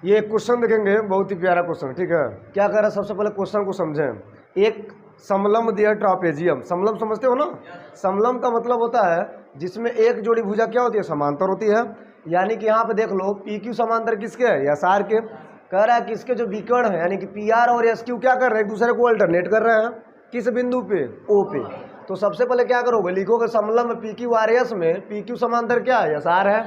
ये एक क्वेश्चन देखेंगे, बहुत ही प्यारा क्वेश्चन। ठीक है, क्या कर रहा है, सबसे पहले क्वेश्चन को समझें। एक समलम दिया ट्रापेजियम, समलम समझते हो ना? समलम का मतलब होता है जिसमें एक जोड़ी भुजा क्या होती है, समांतर होती है। यानी कि यहाँ पे देख लो पी क्यू समांतर किसके है, एस आर के। कह रहा है कि इसके जो विकर्ण है यानी कि पी आर और एस क्यू क्या कर रहे हैं, एक दूसरे को अल्टरनेट कर रहे हैं। किस बिंदु पे, ओ पे। तो सबसे पहले क्या करोगे, लिखोगे समलम पी क्यू आर एस में पी क्यू समांतर क्या है, एस आर है,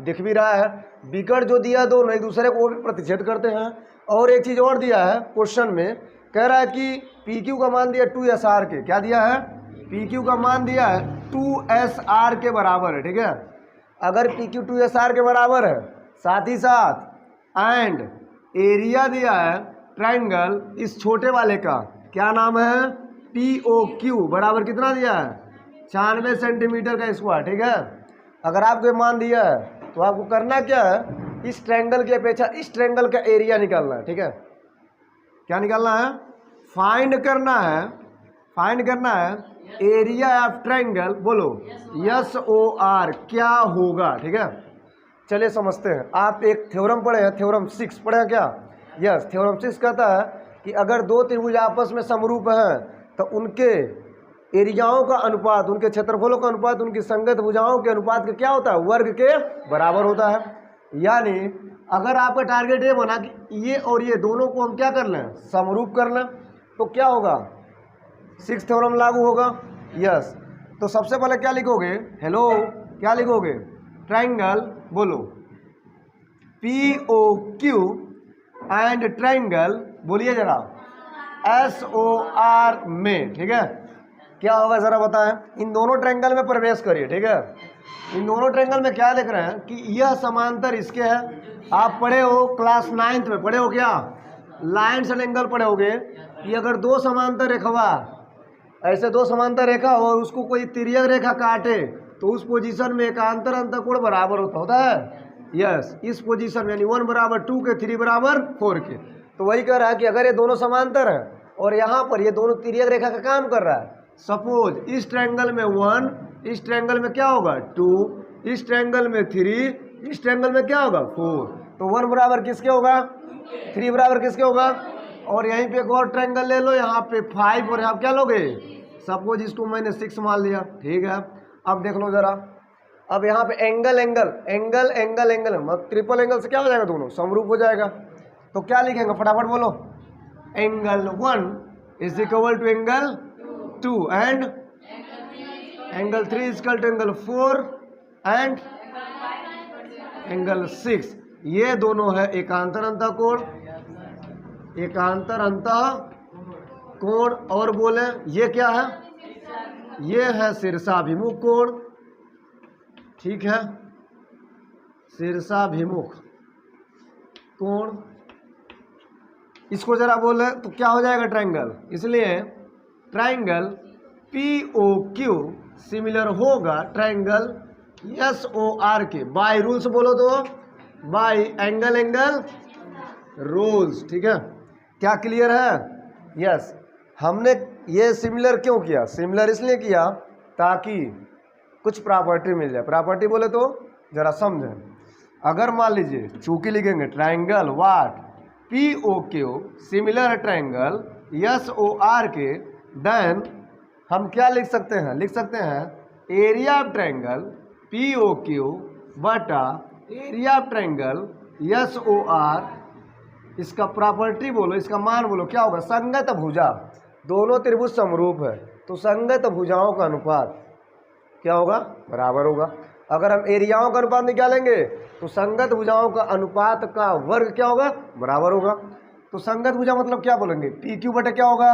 दिख भी रहा है। विकर्ण जो दिया दोनों एक दूसरे को भी प्रतिच्छेद करते हैं। और एक चीज और दिया है क्वेश्चन में, कह रहा है कि पी क्यू का मान दिया 2SR के, क्या दिया है, पी क्यू का मान दिया है 2SR के बराबर है। ठीक है, अगर पी क्यू 2SR के बराबर है, साथ ही साथ एंड एरिया दिया है ट्राइंगल इस छोटे वाले का, क्या नाम है, POQ बराबर कितना दिया है, 96 सेंटीमीटर का स्क्वायर। ठीक है, अगर आपको ये मान दिया है तो आपको करना क्या है, इस ट्रायंगल की अपेक्षा इस ट्रायंगल का एरिया निकालना है। ठीक है, क्या निकालना है, फाइंड करना है, फाइंड करना है एरिया ऑफ ट्रायंगल, बोलो SOR क्या होगा। ठीक है, चलिए समझते हैं। आप एक थ्योरम पढ़े हैं, थ्योरम 6 पढ़े हैं क्या? यस, थ्योरम 6 कहता है कि अगर दो त्रिभुज आपस में समरूप हैं तो उनके एरियाओं का अनुपात, उनके क्षेत्रफलों का अनुपात उनकी संगत भुजाओं के अनुपात का क्या होता है, वर्ग के बराबर होता है। यानी अगर आपका टारगेट ये बना कि ये और ये दोनों को हम क्या कर लें, समरूप कर लें, तो क्या होगा, 6th थ्योरम लागू होगा। यस, तो सबसे पहले क्या लिखोगे, हेलो क्या लिखोगे, ट्राइंगल, बोलो POQ एंड ट्राइंगल, बोलिए जरा SOR में। ठीक है, क्या होगा जरा बताएं, इन दोनों ट्रायंगल में प्रवेश करिए। ठीक है, इन दोनों ट्रायंगल में क्या लिख रहे हैं कि यह समांतर इसके है। आप पढ़े हो क्लास 9th में, पढ़े हो क्या, लाइन्स एंड एंगल पढ़े होगे कि अगर दो समांतर रेखा, ऐसे दो समांतर रेखा हो और उसको कोई तिर्यक रेखा काटे तो उस पोजीशन में एकांतर अंतःकोण बराबर होता है। यस, इस पोजीशन में यानी 1 बराबर 2 के, 3 बराबर 4 के। तो वही कह रहा है कि अगर ये दोनों समांतर हैं और यहाँ पर ये दोनों तिर्यक रेखा का काम कर रहा है, सपोज इस ट्रायंगल में 1, इस ट्रायंगल में क्या होगा 2, इस ट्रायंगल में 3, इस ट्रायंगल में क्या होगा 4, तो 1 बराबर किसके होगा, 3 बराबर किसके होगा। और यहीं पे एक और ट्रायंगल ले लो, यहाँ पे 5 और यहाँ क्या लोगे, सपोज इसको मैंने 6 मान लिया। ठीक है, अब देख लो जरा, अब यहाँ पे angle angle angle angle angle मतलब ट्रिपल एंगल से क्या हो जाएगा, दोनों समरूप हो जाएगा। तो क्या लिखेंगे, फटाफट बोलो, angle 1 is equal to angle 2 and angle 3 is equal to angle 4 and angle 6। ये दोनों है एकांतर अंतःकोण, एकांतर अंतःकोण। और बोले ये क्या है, ये है शीर्षाभिमुख कोण। ठीक है, शीर्षाभिमुख कोण, इसको जरा बोले तो क्या हो जाएगा, ट्रायंगल। इसलिए ट्रायंगल POQ सिमिलर होगा ट्रायंगल SOR के, बाय रूल्स बोलो तो बाय एंगल एंगल रूल्स। ठीक है, क्या क्लियर है? यस, हमने ये सिमिलर क्यों किया, सिमिलर इसलिए किया ताकि कुछ प्रॉपर्टी मिल जाए। प्रॉपर्टी बोले तो जरा समझें, अगर मान लीजिए चूंकि लिखेंगे ट्रायंगल वाट POQ सिमिलर ट्रायंगल SOR के, देन हम क्या लिख सकते हैं, लिख सकते हैं एरिया ऑफ ट्रायंगल POQ बटा एरिया ऑफ ट्रायंगल SOR। इसका प्रॉपर्टी बोलो, इसका मान बोलो, क्या होगा, संगत भुजा, दोनों त्रिभुज समरूप है तो संगत भुजाओं का अनुपात क्या होगा, बराबर होगा। अगर हम एरियाओं का अनुपात निकालेंगे तो संगत भुजाओं का अनुपात का वर्ग क्या होगा, बराबर होगा। तो संगत भुजा मतलब क्या बोलेंगे, PQ बटे क्या होगा,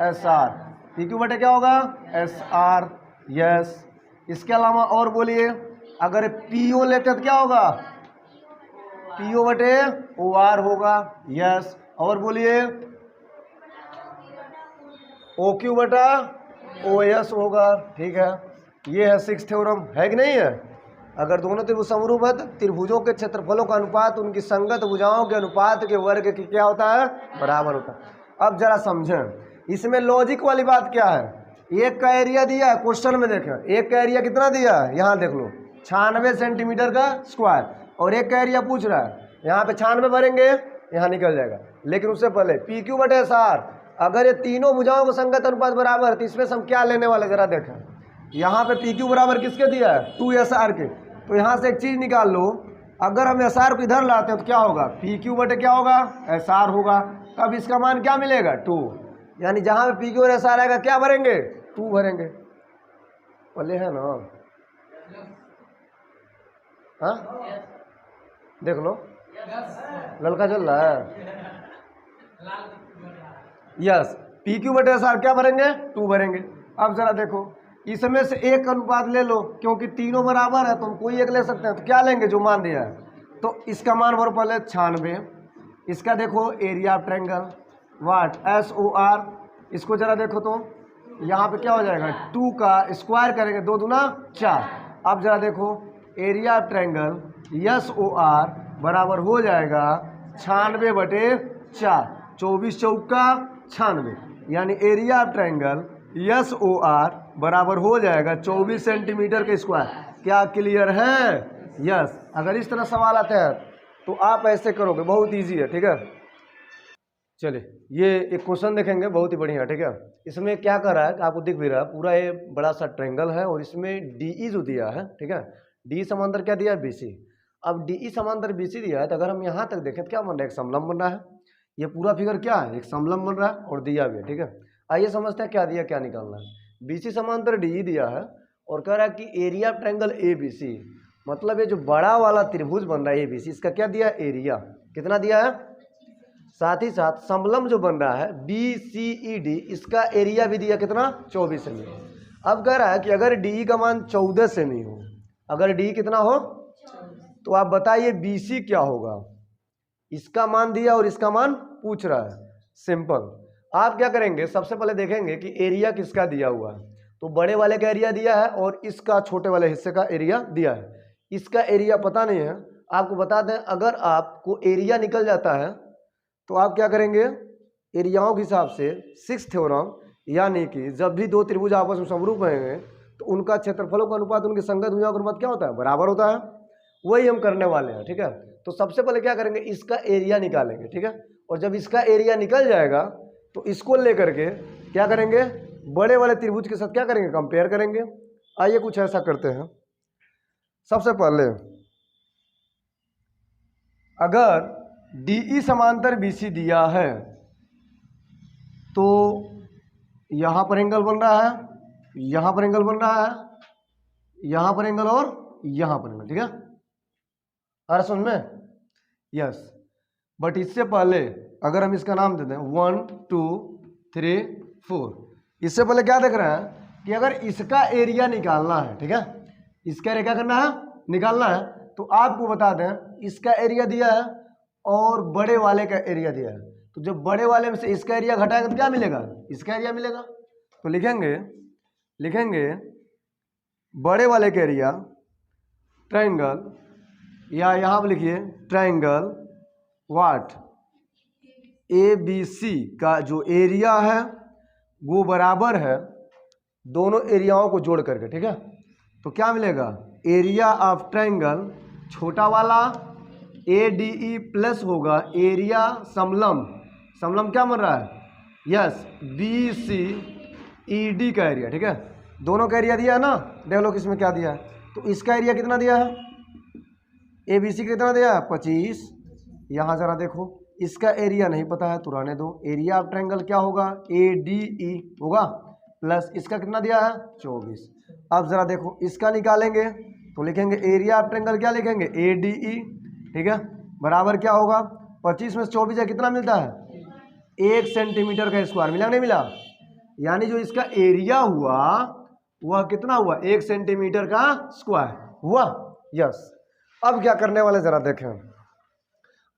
SR, PQ बटे क्या होगा, SR। यस, इसके अलावा और बोलिए, अगर PO लेते तो क्या होगा, PO बटे OR होगा। यस, और बोलिए OQ बटा OS होगा। ठीक है, ये है 6th थ्योरम, है कि नहीं है। अगर दोनों त्रिभुज समरूप है तो त्रिभुजों के क्षेत्रफलों का अनुपात उनकी संगत भुजाओं के अनुपात के वर्ग की क्या होता है, बराबर होता है। अब जरा समझें, इसमें लॉजिक वाली बात क्या है, एक का एरिया दिया है क्वेश्चन में, देखें एक का एरिया कितना दिया है, यहाँ देख लो 96 सेंटीमीटर का स्क्वायर। और एक का एरिया पूछ रहा है। यहाँ पे 96 भरेंगे, यहाँ निकल जाएगा। लेकिन उससे पहले पी क्यू बटे एस आर, अगर ये तीनों भुजाओं का संगत अनुपात बराबर है तो इसमें से हम क्या लेने वाले जरा देखें। यहाँ पे पी क्यू बराबर किसके दिया है, 2SR के। तो यहाँ से एक चीज़ निकाल लो, अगर हम SR को इधर लाते हैं तो क्या होगा, पी क्यू बटे क्या होगा, SR होगा। तब इसका मान क्या मिलेगा, 2। यानी जहाँ पे पी क्यू और SR आएगा क्या भरेंगे, 2 भरेंगे। बोले है ना, हाँ देख लो ललका चल रहा है। यस, पी क्यू बटे एस आर क्या भरेंगे, 2 भरेंगे। अब जरा देखो, इसमें से एक अनुपात ले लो, क्योंकि तीनों बराबर है तो हम कोई एक ले सकते हैं। तो क्या लेंगे, जो मान दिया है। तो इसका मान भरो पहले 96। इसका देखो area of triangle what, SOR। इसको जरा देखो तो यहाँ पे क्या हो जाएगा, 2 का स्क्वायर करेंगे, 2 दूना 4। अब जरा देखो एरिया ऑफ ट्रायंगल SOR बराबर हो जाएगा 96 बटे 4, 24 चौका 96। यानी एरिया ऑफ ट्रायंगल SOR बराबर हो जाएगा 24 सेंटीमीटर के स्क्वायर। क्या क्लियर है, यस। अगर इस तरह सवाल आता है तो आप ऐसे करोगे, बहुत इजी है, ठीक है। चलिए ये एक क्वेश्चन देखेंगे, बहुत ही बढ़िया, ठीक है। इसमें क्या कर रहा है, आपको दिख भी रहा है, पूरा ये बड़ा सा ट्रायंगल है और इसमें DE जो दिया है, ठीक है, DE समांतर क्या दिया है, BC। अब DE समांतर BC दिया है तो अगर हम यहाँ तक देखें तो क्या बन रहा है, एक समलंब बन रहा है। ये पूरा फिगर क्या है, एक समलंब बन रहा है और दिया भी है, ठीक है। आइए समझते हैं क्या दिया, क्या निकालना है। BC समांतर DE दिया है और कह रहा है कि एरिया ऑफ ट्रायंगल ABC, मतलब ये जो बड़ा वाला त्रिभुज बन रहा है ABC, इसका क्या दिया है, एरिया कितना दिया है। साथ ही साथ समलंब जो बन रहा है BCED, इसका एरिया भी दिया कितना, 24 सेमी। अब कह रहा है कि अगर DE का मान 14 सेमी हो, अगर DE कितना हो, तो आप बताइए BC क्या होगा। इसका मान दिया और इसका मान पूछ रहा है। सिंपल, आप क्या करेंगे, सबसे पहले देखेंगे कि एरिया किसका दिया हुआ है। तो बड़े वाले का एरिया दिया है और इसका छोटे वाले हिस्से का एरिया दिया है। इसका एरिया पता नहीं है, आपको बता दें, अगर आपको एरिया निकल जाता है तो आप क्या करेंगे, एरियाओं के हिसाब से 6th थ्योरम, यानी कि जब भी दो त्रिभुज आपस में समरूप रहेंगे तो उनका क्षेत्रफलों का अनुपात उनके संगत भुजाओं का अनुपात क्या होता है, बराबर होता है। वही हम करने वाले हैं, ठीक है। तो सबसे पहले क्या करेंगे, इसका एरिया निकालेंगे, ठीक है। और जब इसका एरिया निकल जाएगा तो इसको लेकर के क्या करेंगे, बड़े वाले त्रिभुज के साथ क्या करेंगे, कंपेयर करेंगे। आइए कुछ ऐसा करते हैं। सबसे पहले अगर DE समांतर BC दिया है तो यहाँ पर एंगल बन रहा है, यहाँ पर एंगल बन रहा है, यहाँ पर एंगल और यहाँ पर एंगल, ठीक है। आ रहा समझ में, यस। बट इससे पहले अगर हम इसका नाम दे दें 1 2 3 4, इससे पहले क्या देख रहे हैं कि अगर इसका एरिया निकालना है, ठीक है, इसका एरिया क्या करना है, निकालना है। तो आपको बता दें इसका एरिया दिया है और बड़े वाले का एरिया दिया है। तो जब बड़े वाले में से इसका एरिया घटाएंगे तो क्या मिलेगा, इसका एरिया मिलेगा। तो लिखेंगे बड़े वाले का एरिया ट्रायंगल, या यहाँ पर लिखिए ट्रायंगल वाट ABC का जो एरिया है वो बराबर है दोनों एरियाओं को जोड़ करके, ठीक है। तो क्या मिलेगा, एरिया ऑफ ट्रायंगल छोटा वाला ADE प्लस होगा एरिया समलंब क्या बन रहा है, यस, BCED का एरिया, ठीक है। दोनों का एरिया दिया है ना, देख लो किसमें क्या दिया है। तो इसका एरिया कितना दिया है, ABC कितना दिया है, 25। यहाँ जरा देखो, इसका एरिया नहीं पता है तो रहने दो। एरिया ऑफ ट्रायंगल क्या होगा, ADE होगा, प्लस इसका कितना दिया है, 24। अब जरा देखो इसका निकालेंगे तो लिखेंगे एरिया ऑफ ट्रायंगल क्या लिखेंगे, ADE, ठीक है, बराबर क्या होगा, 25 में से 24 है, कितना मिलता है, 1 सेंटीमीटर का स्क्वायर। मिला नहीं मिला, यानी जो इसका एरिया हुआ वह कितना हुआ, 1 सेंटीमीटर का स्क्वायर हुआ, यस। अब क्या करने वाले जरा देखें,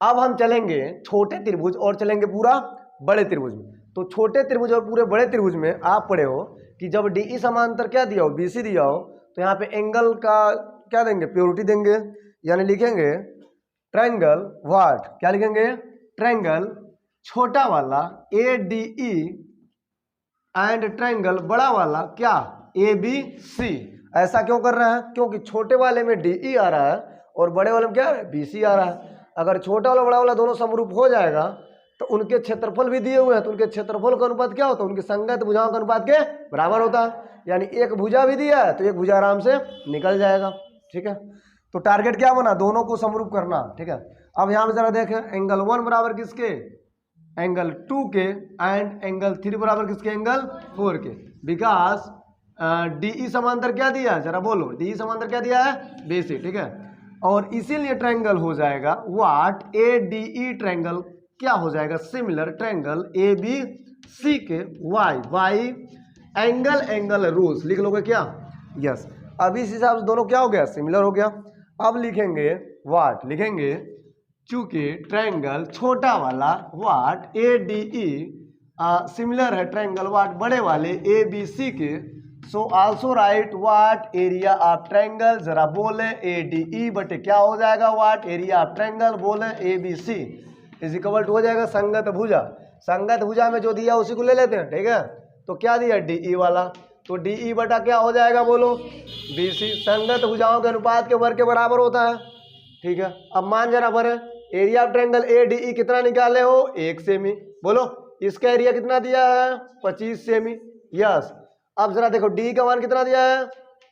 अब हम चलेंगे छोटे त्रिभुज और चलेंगे पूरा बड़े त्रिभुज में। तो छोटे त्रिभुज और पूरे बड़े त्रिभुज में आप पढ़े हो कि जब DE समांतर क्या दिया हो, BC दिया हो, तो यहाँ पे एंगल का क्या देंगे, प्योरिटी देंगे। यानी लिखेंगे ट्रायंगल व्हाट, क्या लिखेंगे, ट्रायंगल छोटा वाला ADE एंड ट्रायंगल बड़ा वाला क्या, ABC। ऐसा क्यों कर रहे हैं, क्योंकि छोटे वाले में DE आ रहा है और बड़े वाले में क्या है BC आ रहा है। अगर छोटा वाला बड़ा वाला दोनों समरूप हो जाएगा तो उनके क्षेत्रफल भी दिए हुए हैं, तो उनके क्षेत्रफल का अनुपात क्या होता है, उनके संगत भुजाओं का अनुपात के बराबर होता है। यानी एक भुजा भी दिया है तो एक भुजा आराम से निकल जाएगा। ठीक है, तो टारगेट क्या बना, दोनों को समरूप करना। ठीक है, अब यहाँ पे जरा देखें, एंगल 1 बराबर किसके, एंगल 2 के, एंड एंगल 3 बराबर किसके, एंगल 4 के। बिकॉज DE समांतर क्या दिया है, जरा बोलो, DE समांतर क्या दिया है, BC। ठीक है, और इसीलिए ट्रायंगल हो जाएगा व्हाट, ADE ट्रायंगल क्या हो जाएगा, सिमिलर ट्रायंगल ABC के वाई एंगल रूल्स लिख लोगे क्या, यस। अब इस हिसाब से दोनों क्या हो गया, सिमिलर हो गया। अब लिखेंगे व्हाट, लिखेंगे चूंकि ट्रायंगल छोटा वाला व्हाट ADE सिमिलर है ट्रायंगल व्हाट बड़े वाले ABC के, so also right what area of triangle, जरा बोले ADE बटे क्या हो जाएगा व्हाट एरिया ऑफ ट्रायंगल, बोले ABC इज इक्वल टू हो जाएगा संगत भुजा। संगत भुजा में जो दिया उसी को ले लेते हैं। ठीक है, तो क्या दिया DE वाला, तो DE बटा क्या हो जाएगा बोलो BC। संगत भुजाओं के अनुपात के वर्ग के बराबर होता है। ठीक है, अब मान जरा भरे, एरिया ऑफ ट्रायंगल ADE कितना निकाले हो, 1 सेमी। बोलो इसका एरिया कितना दिया है, 25 सेमी। यस, अब जरा देखो DE का मान कितना दिया है,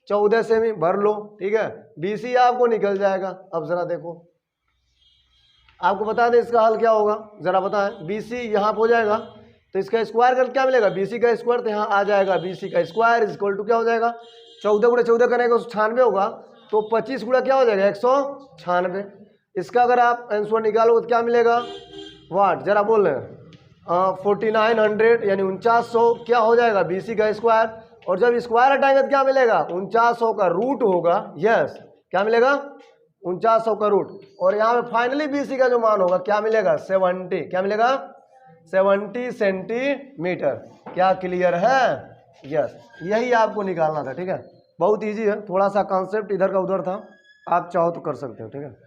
14 सेमी, भर लो। ठीक है, BC आपको निकल जाएगा। अब जरा देखो, आपको बता दें इसका हल क्या होगा, जरा बताएं। BC यहाँ पे हो जाएगा तो इसका स्क्वायर कर क्या मिलेगा, BC का स्क्वायर, तो यहाँ आ जाएगा BC का स्क्वायर इज इक्वल टू क्या हो जाएगा, 14 गुणा 14 करने का 196 होगा, तो 25 गुणा क्या हो जाएगा 196। इसका अगर आप आंसर निकालोगे तो क्या मिलेगा वाट, जरा बोल रहे हैं 4900 यानी 4900 क्या हो जाएगा BC का स्क्वायर, और जब स्क्वायर हटाएंगे तो क्या मिलेगा 4900 का रूट होगा। यस, क्या मिलेगा 4900 का रूट, और यहाँ पे फाइनली BC का जो मान होगा क्या मिलेगा 70, क्या मिलेगा 70 सेंटीमीटर। क्या क्लियर है, यस, यही आपको निकालना था। ठीक है, बहुत इजी है, थोड़ा सा कॉन्सेप्ट इधर का उधर था, आप चाहो तो कर सकते हो। ठीक है।